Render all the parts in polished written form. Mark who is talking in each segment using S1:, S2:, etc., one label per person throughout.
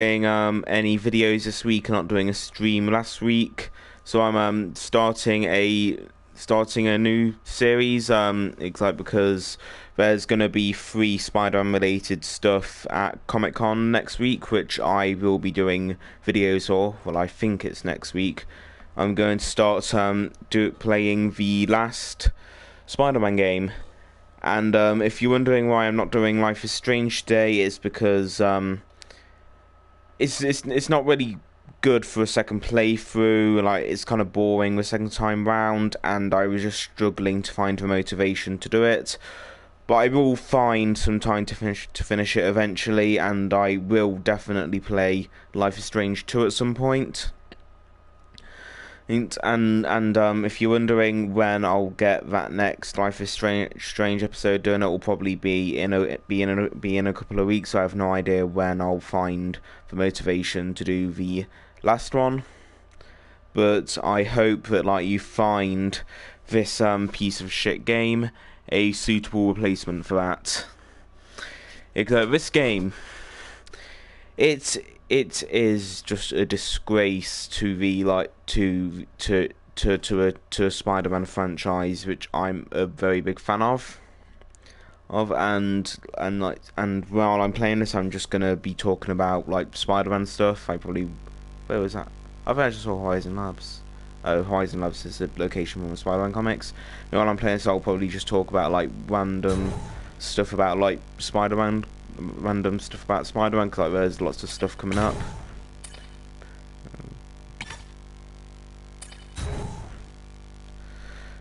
S1: doing any videos this week. Not doing a stream last week, so I'm starting a new series. Because there's gonna be free Spider-Man related stuff at Comic-Con next week, which I will be doing videos for. Well, I think it's next week. I'm going to start playing the last Spider-Man game. And if you're wondering why I'm not doing Life is Strange today, it's because it's not really good for a second playthrough. Like, it's kind of boring the second time round, and I was just struggling to find the motivation to do it. But I will find some time to finish it eventually, and I will definitely play Life is Strange 2 at some point. And if you're wondering when I'll get that next Life is Strange episode done, it will probably be in a couple of weeks. So I have no idea when I'll find the motivation to do the last one. But I hope that you find this piece of shit game a suitable replacement for that. This game, it is just a disgrace to the to a Spider-Man franchise, which I'm a very big fan of. And while I'm playing this, I'm just gonna be talking about Spider-Man stuff. Where was that? I think I just saw Horizon Labs. Oh, Horizon Labs is the location from the Spider-Man comics. And while I'm playing this, I'll probably just talk about random stuff about Spider-Man. Random stuff about Spider-Man, because there's lots of stuff coming up.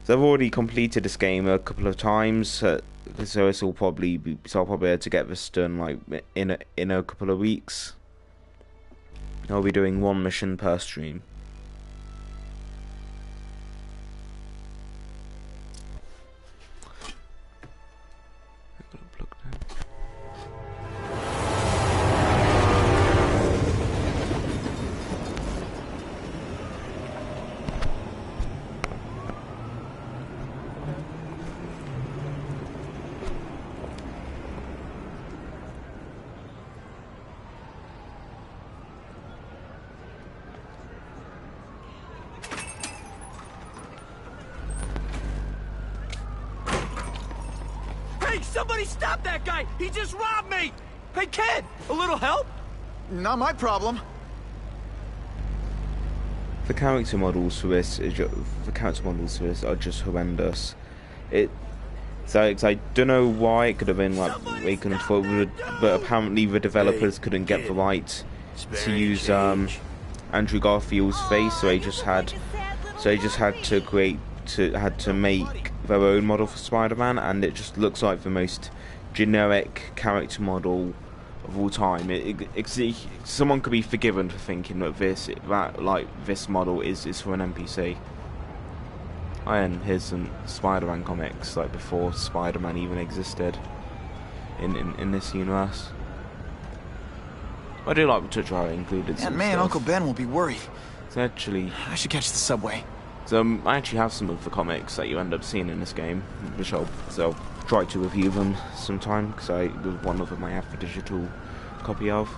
S1: So I've already completed this game a couple of times, so I'll probably be able to get this done in a couple of weeks. I'll be doing one mission per stream.
S2: Somebody stop that guy! He just robbed me! Hey, kid! A little help?
S3: Not my problem.
S1: The character models for this are just horrendous. I don't know why. It could have been they couldn't afford, but apparently the developers couldn't get the right to use Andrew Garfield's face, so they just had to make their own model for Spider-Man, and it just looks like the most generic character model of all time. Someone could be forgiven for thinking that this model is for an NPC. And here's some Spider-Man comics before Spider-Man even existed in this universe. I do like the touch how it included some
S3: Man,
S1: stuff.
S3: Uncle Ben will be worried.
S1: So actually,
S3: I should catch the subway.
S1: So I actually have some of the comics that you end up seeing in this game, which I'll try to review them sometime, because one of them I have a digital copy of.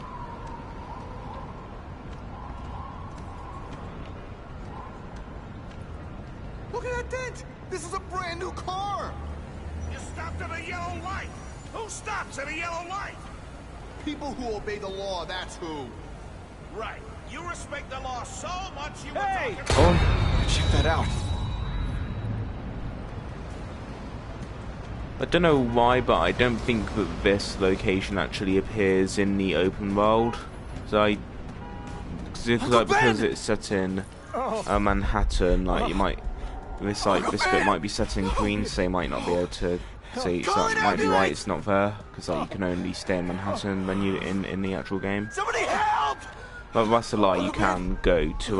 S3: Look at that dent! This is a brand new car!
S4: You stopped at a yellow light! Who stops at a yellow light?
S3: People who obey the law, that's who.
S4: Right. You respect the law so much you
S2: Hey!
S4: were talking...
S3: Check that out.
S1: I don't know why, but I don't think that this location actually appears in the open world. So because it's set in Manhattan, this bit might be set in Queens, so you might not be able to see. So it might be why it's not there, because you can only stay in Manhattan when you in the actual game.
S3: Somebody help!
S1: But that's a lie. You can go to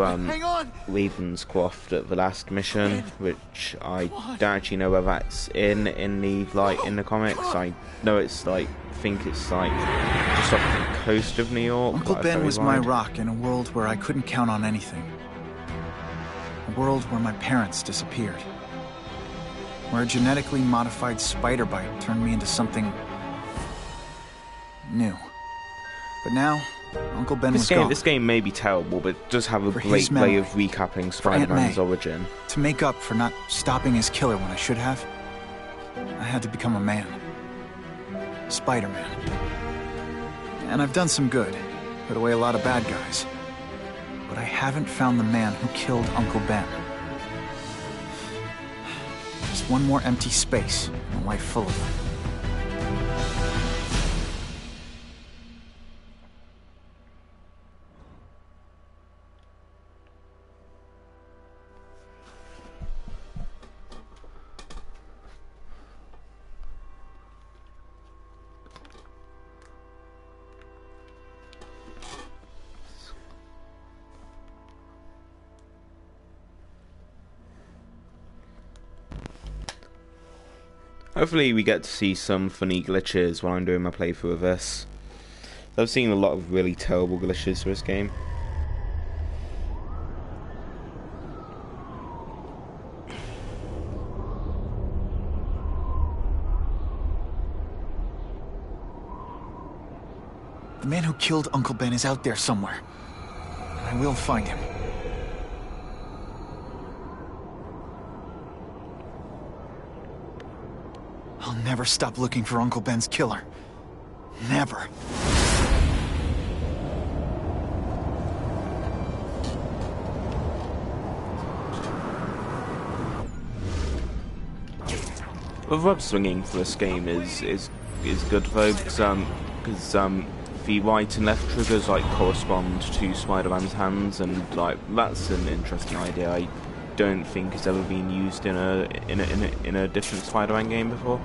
S1: Ravenscroft at the last mission, which I don't actually know where that's in the comics. I know it's think it's just off the coast of New York.
S3: Uncle Ben was my rock in a world where I couldn't count on anything. A world where my parents disappeared. Where a genetically modified spider bite turned me into something new. But now, Uncle Ben was gone.
S1: This game may be terrible, but it does have a
S3: For
S1: great
S3: his
S1: way
S3: memory.
S1: of recapping
S3: For Aunt
S1: Spider-Man's
S3: May.
S1: origin.
S3: To make up for not stopping his killer when I should have, I had to become a man. Spider-Man. And I've done some good. Put away a lot of bad guys. But I haven't found the man who killed Uncle Ben. Just one more empty space in a life full of them.
S1: Hopefully we get to see some funny glitches while I'm doing my playthrough of this. I've seen a lot of really terrible glitches for this game.
S3: The man who killed Uncle Ben is out there somewhere. And I will find him. I'll never stop looking for Uncle Ben's killer. Never.
S1: The web swinging for this game is good though, because the right and left triggers like correspond to Spider-Man's hands, and like that's an interesting idea. I don't think it's ever been used in a different Spider-Man game before.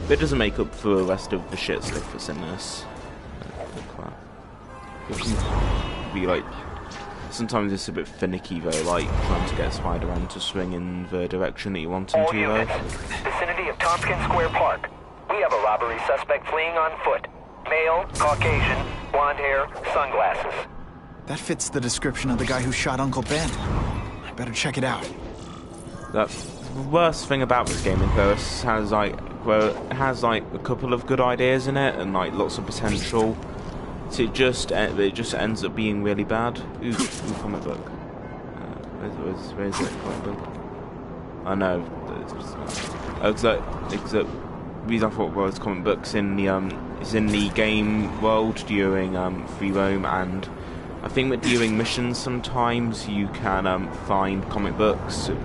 S1: But it doesn't make up for the rest of the shit stuff that's in this. It can be like, sometimes it's a bit finicky though, like trying to get Spider-Man to swing in the direction that you want him
S5: All
S1: to
S5: units,
S1: though.
S5: vicinity of Tompkins Square Park. We have a robbery suspect fleeing on foot. Male, Caucasian, blonde hair, sunglasses.
S3: That fits the description of the guy who shot Uncle Ben. I better check it out.
S1: The worst thing about this game is though, it has like a couple of good ideas in it and like lots of potential. So it just ends up being really bad. Ooh, comic book. Where's it? Comic book. I know. The reason I thought it was comic books in the game world during free roam, and I think that during missions sometimes you can find comic books in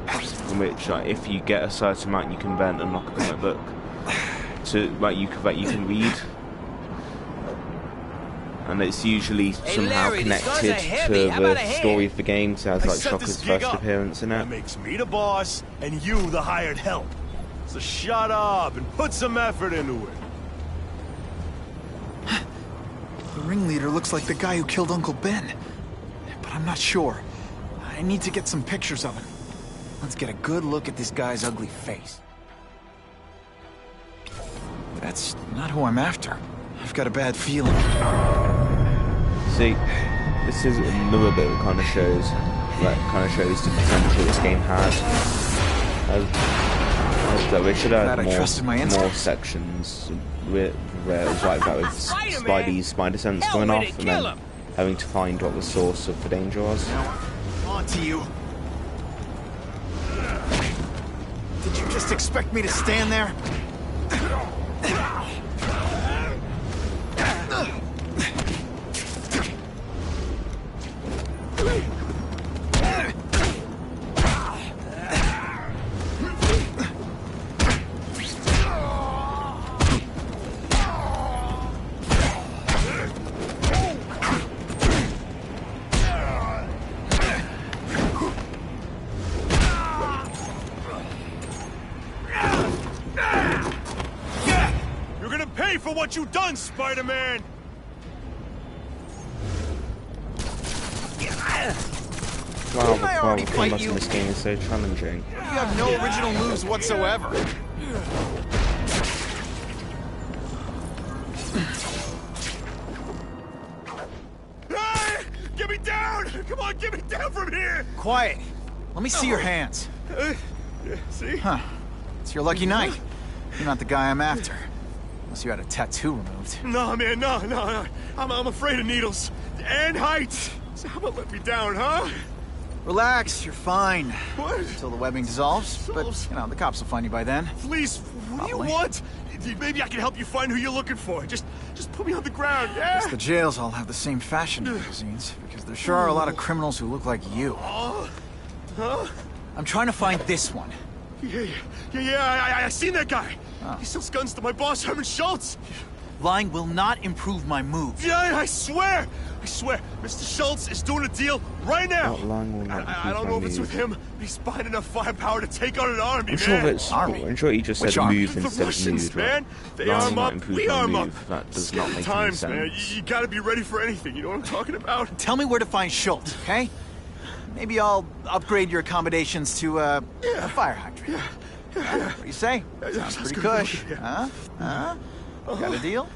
S1: which if you get a certain amount you can then unlock a comic book that you can read. And it's usually somehow
S2: Larry, these guys
S1: connected
S2: are heavy.
S1: to
S2: How about a
S1: the
S2: hand?
S1: story of the game, so it has
S4: I
S1: like
S4: set
S1: Shocker's
S4: this gig
S1: first
S4: up.
S1: appearance in it.
S4: That makes me the boss, and you the hired help. So shut up and put some effort into it.
S3: The ringleader looks like the guy who killed Uncle Ben. But I'm not sure. I need to get some pictures of him. Let's get a good look at this guy's ugly face. That's not who I'm after. I've got a bad feeling.
S1: See, this is another bit that kind of shows the potential this game had. As though it should
S3: Glad
S1: have
S3: I trusted my
S1: more
S3: instincts.
S1: sections where it was like that with Spidey's spider sense
S2: Hell
S1: going
S2: with
S1: off,
S2: it,
S1: and
S2: kill
S1: then
S2: him.
S1: having to find what the source of the danger was.
S3: On to you. Did you just expect me to stand there?
S4: You're gonna pay for what you've done, Spider-Man!
S1: Wow,
S3: Didn't I already
S1: the
S3: fight
S1: combat
S3: you?
S1: in this game is so challenging.
S3: You have no original moves whatsoever.
S4: Ah! Get me down! Come on, get me down from here!
S3: Quiet. Let me see your hands.
S4: Yeah, see?
S3: Huh. It's your lucky night. You're not the guy I'm after. Unless you had a tattoo removed.
S4: No, man, no. I'm afraid of needles. And heights. So how about let me down, huh?
S3: Relax, you're fine.
S4: What?
S3: Until the webbing dissolves. But, you know, the cops will find you by then.
S4: Please, what do you
S3: Probably.
S4: want? Maybe I can help you find who you're looking for. Just put me on the ground, yeah?
S3: Guess the jails all have the same fashion magazines, because there sure are a lot of criminals who look like you.
S4: Huh?
S3: I'm trying to find this one.
S4: Yeah, I seen that guy. He sells guns to my boss, Herman Schultz.
S3: Lying will not improve my moves.
S4: Yeah, I swear. Mr. Schultz is doing a deal right now.
S1: Not lying will not
S4: I don't
S1: improve
S4: know
S1: my
S4: if it's with
S1: moves.
S4: him, but he's buying enough firepower to take on an army,
S1: I'm sure
S4: man.
S1: it's.
S3: Army?
S1: I'm sure he just
S3: Which
S1: said
S3: army?
S1: move
S4: The
S1: instead of
S4: Russians,
S1: move.
S4: man. They
S1: Lying
S4: arm
S1: might
S4: up,
S1: improve
S4: we
S1: my
S4: arm up.
S1: move. That does
S4: Scary
S1: not make
S4: times,
S1: any
S4: man.
S1: sense.
S4: You gotta be ready for anything. You know what I'm talking about?
S3: Tell me where to find Schultz, okay? Maybe I'll upgrade your accommodations to a fire hydrant. What do you say? Sounds pretty
S4: good,
S3: cush.
S4: yeah.
S3: Huh? Got a deal?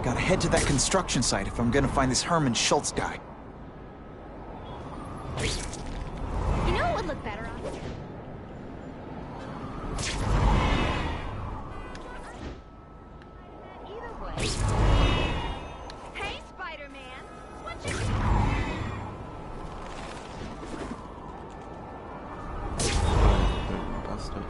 S3: Gotta head to that construction site if I'm gonna find this Herman Schultz guy.
S6: You know what would look better on either way. Hey, Spider-Man. What you
S1: Bastard.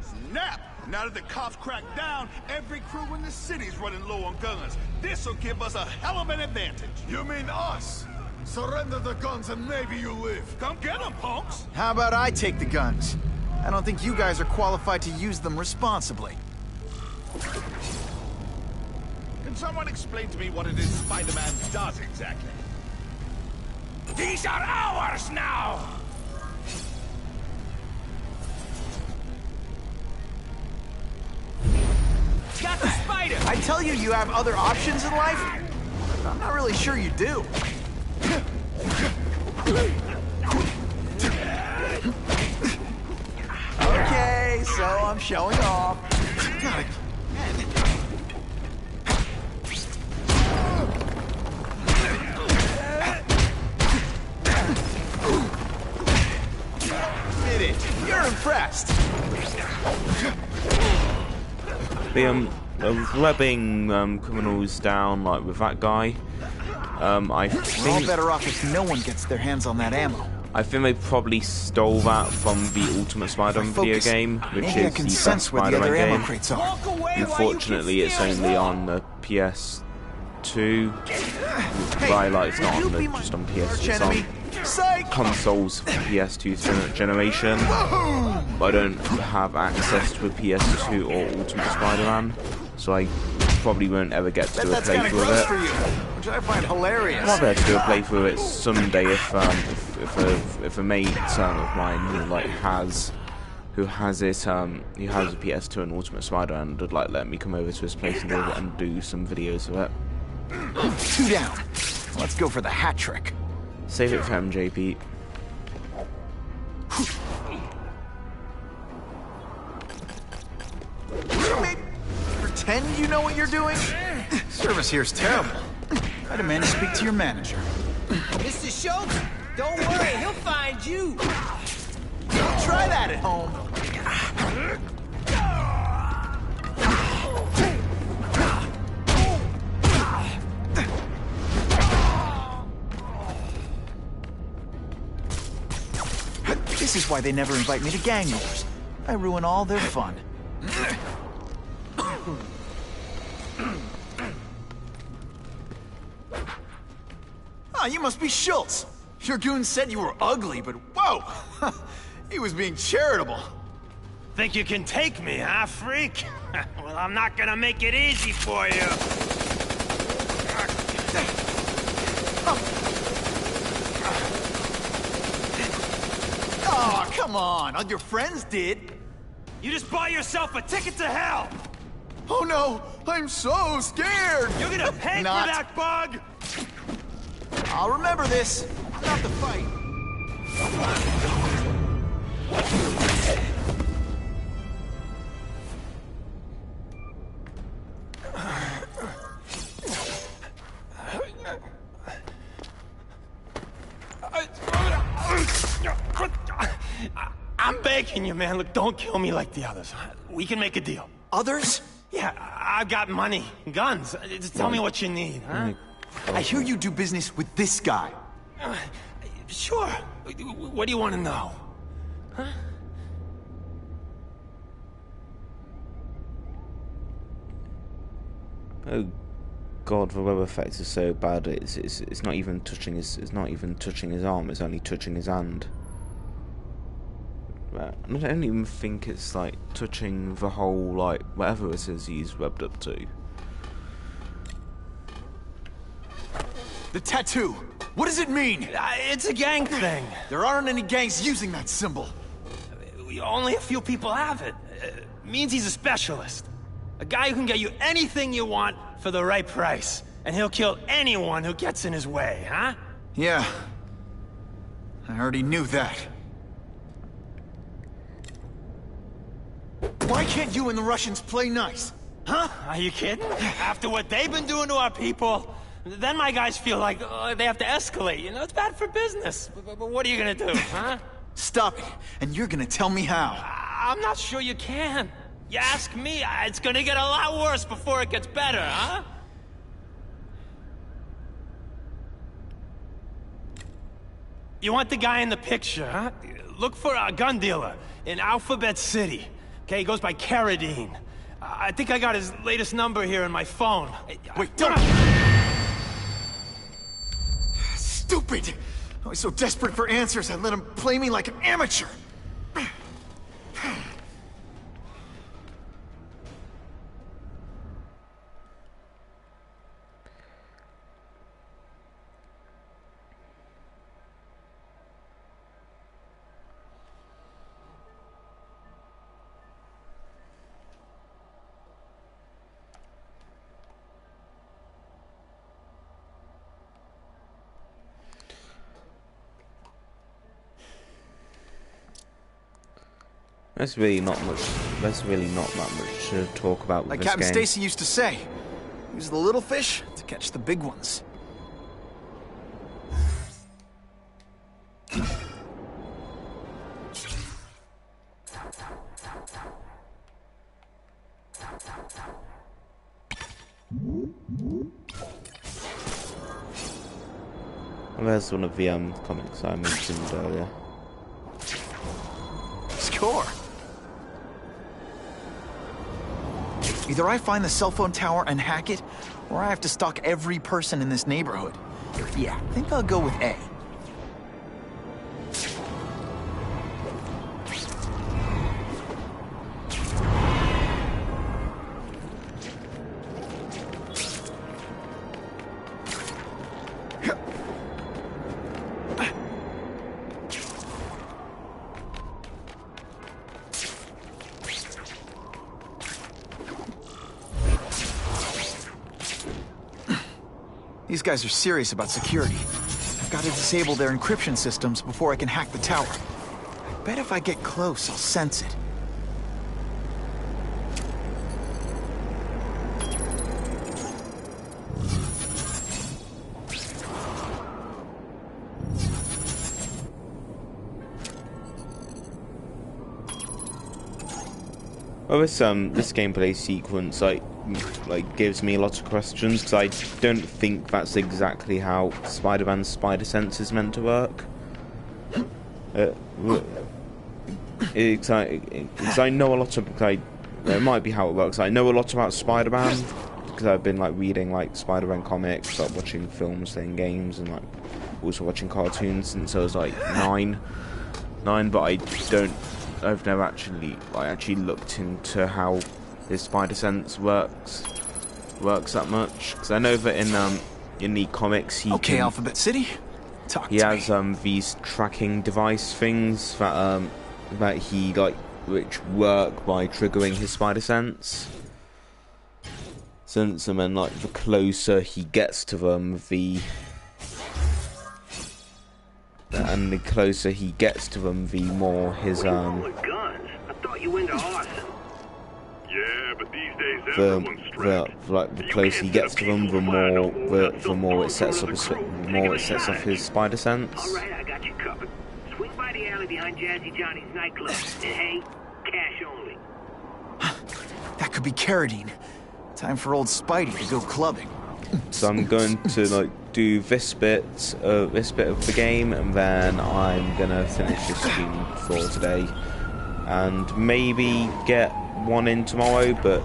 S7: Snap! Now that the cops cracked down, every crew in the city's running low on guns. This'll give us a hell of an advantage.
S4: You mean us? Surrender the guns and maybe you live.
S7: Come get them, punks!
S3: How about I take the guns? I don't think you guys are qualified to use them responsibly.
S7: Can someone explain to me what it is Spider-Man does exactly? These are ours now!
S2: Got the spider!
S3: I tell you, you have other options in life, but I'm not really sure you do. Okay, so I'm showing off. God, did it. You're impressed.
S1: The webbing criminals down like with that guy. I
S3: We're all
S1: think
S3: better off if no one gets their hands on that ammo.
S1: they probably stole that from the Ultimate Spider-Man video
S3: Focus.
S1: game, which
S3: Maybe I
S1: is
S3: can
S1: the
S3: sense
S1: best
S3: where the other
S1: Spider-Man
S3: ammo
S1: game.
S3: crates are.
S2: Walk away while you
S1: Unfortunately,
S2: can
S1: it's
S2: steal
S1: only
S2: some.
S1: on the PS2.
S3: Hey,
S1: Right, like it's
S3: would
S1: not
S3: you
S1: on the
S3: be my
S1: just on
S3: arch
S1: PS2. It's
S3: enemy?
S1: on
S3: Psych!
S1: consoles for PS2 generation. But I don't have access to a PS2 or Ultimate Spider-Man, so I probably won't ever get to
S3: Bet
S1: do a
S3: that's kind of
S1: playthrough
S3: gross
S1: of
S3: for
S1: it.
S3: you, which I find hilarious.
S1: I might be able to do a playthrough of it someday if a mate of mine who has it he has a PS2 and Ultimate Spider-Man would like let me come over to his place and do some videos of it.
S3: 2 down. Let's go for the hat trick.
S1: Save it for MJ, Pete.
S3: Maybe pretend you know what you're doing? Service here's terrible. I demand to speak to your manager.
S2: Mr. Schultz, don't worry, he'll find you.
S3: Try that at home. This is why they never invite me to gang wars. I ruin all their fun. you must be Schultz. Your goon said you were ugly, but whoa! He was being charitable.
S2: Think you can take me, huh, freak? Well, I'm not gonna make it easy for you.
S3: Oh, come on. All your friends did.
S2: You just bought yourself a ticket to hell!
S3: Oh no, I'm so scared.
S2: You're gonna pay
S3: Not.
S2: for that, bug!
S3: I'll remember this. Not the fight.
S2: I'm begging you, man. Look, don't kill me like the others. We can make a deal.
S3: Others?
S2: Yeah, I've got money, guns. Just tell me what you need, huh?
S3: I hear you do business with this guy.
S2: Sure. What do you want to know? Huh?
S1: Oh God, the web effect is so bad. It's not even touching his. It's not even touching his arm. It's only touching his hand. Right. I don't even think it's like touching the whole, like, whatever it is he's webbed up to.
S3: The tattoo. What does it mean?
S2: It's a gang thing.
S3: There aren't any gangs using that symbol.
S2: Only a few people have it. Means he's a specialist. A guy who can get you anything you want for the right price. And he'll kill anyone who gets in his way, huh?
S3: Yeah. I already knew that. Why can't you and the Russians play nice?
S2: Huh? Are you kidding? After what they've been doing to our people, then my guys feel like they have to escalate. You know, it's bad for business. But what are you gonna do, huh?
S3: Stop it, and you're gonna tell me how.
S2: I'm not sure you can. You ask me, it's gonna get a lot worse before it gets better, huh? You want the guy in the picture, huh? Look for a gun dealer in Alphabet City. Okay, he goes by Carradine. I think I got his latest number here in my phone.
S3: Wait, don't! Stupid! I was so desperate for answers, I let him play me like an amateur.
S1: There's really not much. There's really not that much to talk about with
S3: Like
S1: this
S3: Captain
S1: game.
S3: Stacy used to say, use the little fish to catch the big ones.
S1: Well, there's one of the comics I mentioned earlier.
S3: Score. Either I find the cell phone tower and hack it, or I have to stalk every person in this neighborhood. Yeah, I think I'll go with A. These guys are serious about security. I've got to disable their encryption systems before I can hack the tower. I bet if I get close, I'll sense it.
S1: Well, this gameplay sequence like gives me a lot of questions because I don't think that's exactly how Spider-Man's spider sense is meant to work. I know a lot of it might be how it works. I know a lot about Spider-Man because I've been like reading like Spider-Man comics, like watching films, playing games, and like also watching cartoons since I was like 9, but I've never actually looked into how his spider sense works that much. Because I know that in the comics
S3: Okay, Alphabet City. Talk
S1: he
S3: to
S1: has
S3: me.
S1: these tracking device things that he which work by triggering his spider sense. And then like the closer he gets to them, the closer he gets to them, the more his
S8: Guns. I thought you into arson.
S9: Yeah, but these days everyone's strapped.
S1: the closer he gets to them, the more it sets off his spider sense.
S8: All right, I got you covered. Swing by the alley behind Jazzy Johnny's nightclub. And hey, cash only.
S3: That could be Carradine. Time for old Spidey to go clubbing.
S1: So I'm going to like do this bit of the game, and then I'm gonna finish this stream for today, and maybe get one in tomorrow, but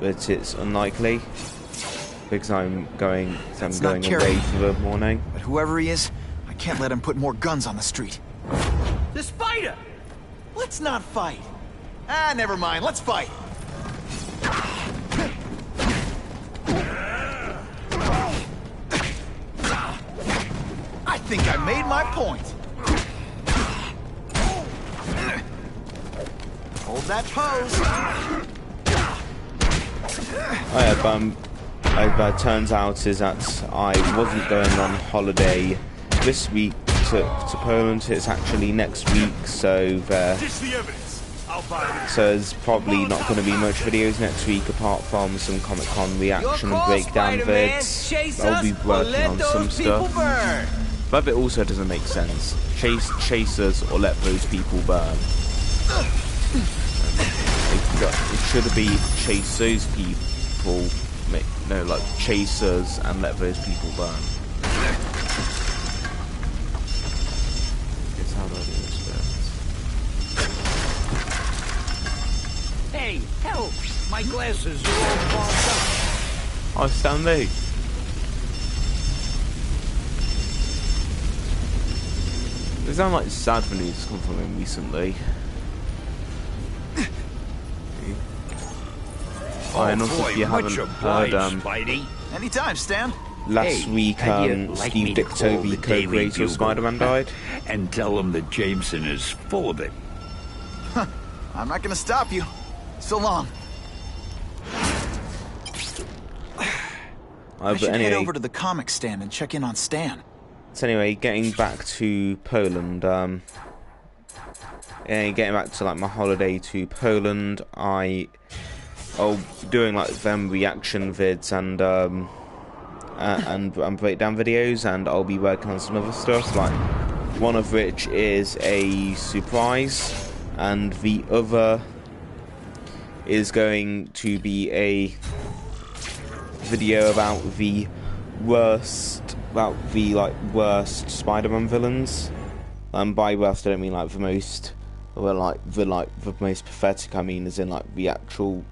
S1: it's unlikely because I'm going away for the morning.
S3: But whoever he is, I can't let him put more guns on the street.
S2: The spider!
S3: Let's not fight. Ah, never mind. Let's fight. I think I made my point. Hold that pose.
S1: Turns out is that I wasn't going on holiday this week to Poland. It's actually next week, so there's probably not going to be much videos next week apart from some Comic-Con reaction and breakdown vids. I'll be working on some stuff. But it also doesn't make sense. Chase us or let those people burn. It should be chase those people. No, like chase us and let those people burn. It's how do I do this bit?
S8: Hey, help! My glasses are all fogged up.
S1: Oh, Stanley. It sounds like sad for news to come from him recently. And also, if you haven't heard,
S3: Anytime, Stan.
S1: last week, Steve Ditko, the co-creator of Spider-Man, died.
S10: And tell him that Jameson is full of it.
S3: I'm not gonna stop you. So long. I should head over to the comic stand and check in on Stan.
S1: So anyway, getting back to Poland, getting back to like my holiday to Poland, I'll be doing like them reaction vids and breakdown videos, and I'll be working on some other stuff, like one of which is a surprise, and the other is going to be a video about the worst Spider-Man villains. By worst I don't mean like the most, the most pathetic. I mean as in like the actual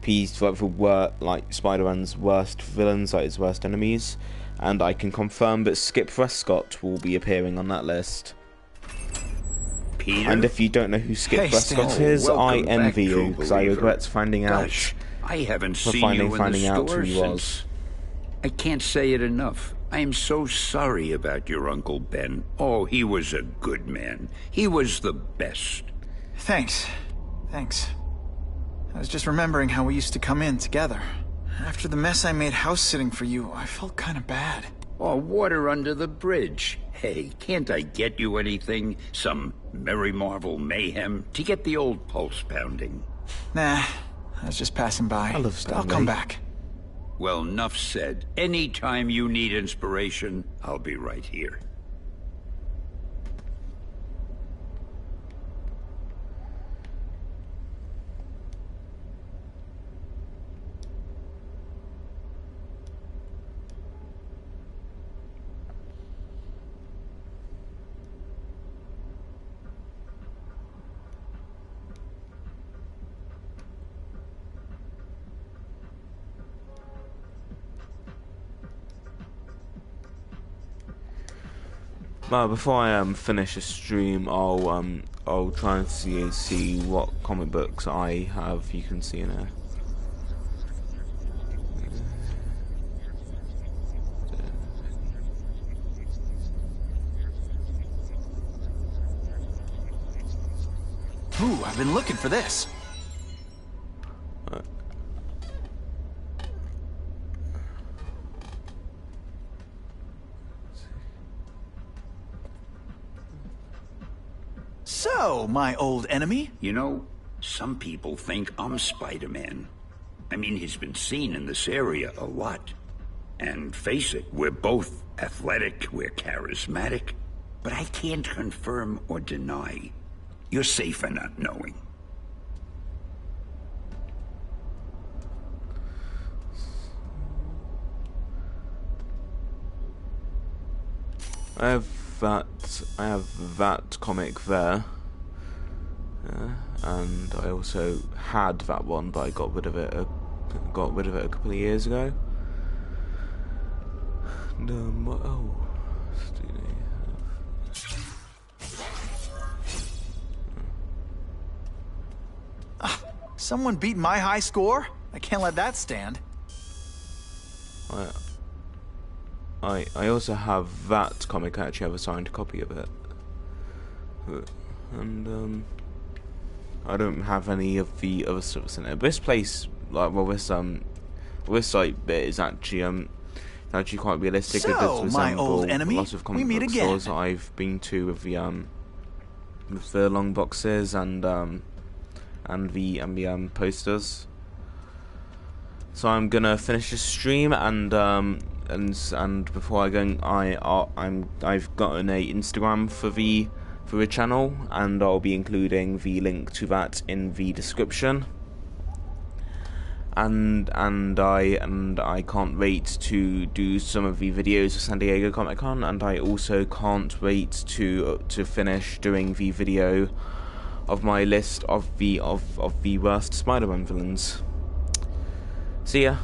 S1: Spider-Man's worst villains, like his worst enemies. And I can confirm that Skip Prescott will be appearing on that list.
S10: Peter?
S1: And if you don't know who Skip Prescott is, I envy you, because I regret finding out.
S10: Gosh, I haven't seen you in the store since. I can't say it enough. I am so sorry about your Uncle Ben. Oh, he was a good man. He was the best.
S3: Thanks. I was just remembering how we used to come in together. After the mess I made house-sitting for you, I felt kind of bad.
S10: Oh, water under the bridge. Hey, can't I get you anything? Some Merry Marvel mayhem to get the old pulse pounding?
S3: Nah, I was just passing by.
S1: I love Stanley.
S3: I'll come back.
S10: Well, enough said. Anytime you need inspiration, I'll be right here.
S1: Well, before I finish the stream, I'll try and see what comic books I have. You can see in there.
S3: Ooh, I've been looking for this. So, my old enemy?
S10: You know, some people think I'm Spider-Man. I mean, he's been seen in this area a lot. And face it, we're both athletic, we're charismatic. But I can't confirm or deny. You're safer not knowing.
S1: I have that comic there, and I also had that one, but I got rid of it. A couple of years ago. And, what else do they have?
S3: Someone beat my high score? I can't let that stand.
S1: I also have that comic. I actually have a signed copy of it, and I don't have any of the other stuff in it. But this place, like, well, this site bit is actually quite realistic.
S3: So,
S1: it does resemble
S3: my old enemy,
S1: lots of comic
S3: we meet
S1: book
S3: again.
S1: stores that I've been to with the long boxes and the posters. So I'm gonna finish the stream and before I go, I've gotten a Instagram for the channel, and I'll be including the link to that in the description. And I can't wait to do some of the videos of San Diego Comic Con, and I also can't wait to finish doing the video of my list of the worst Spider-Man villains. See ya.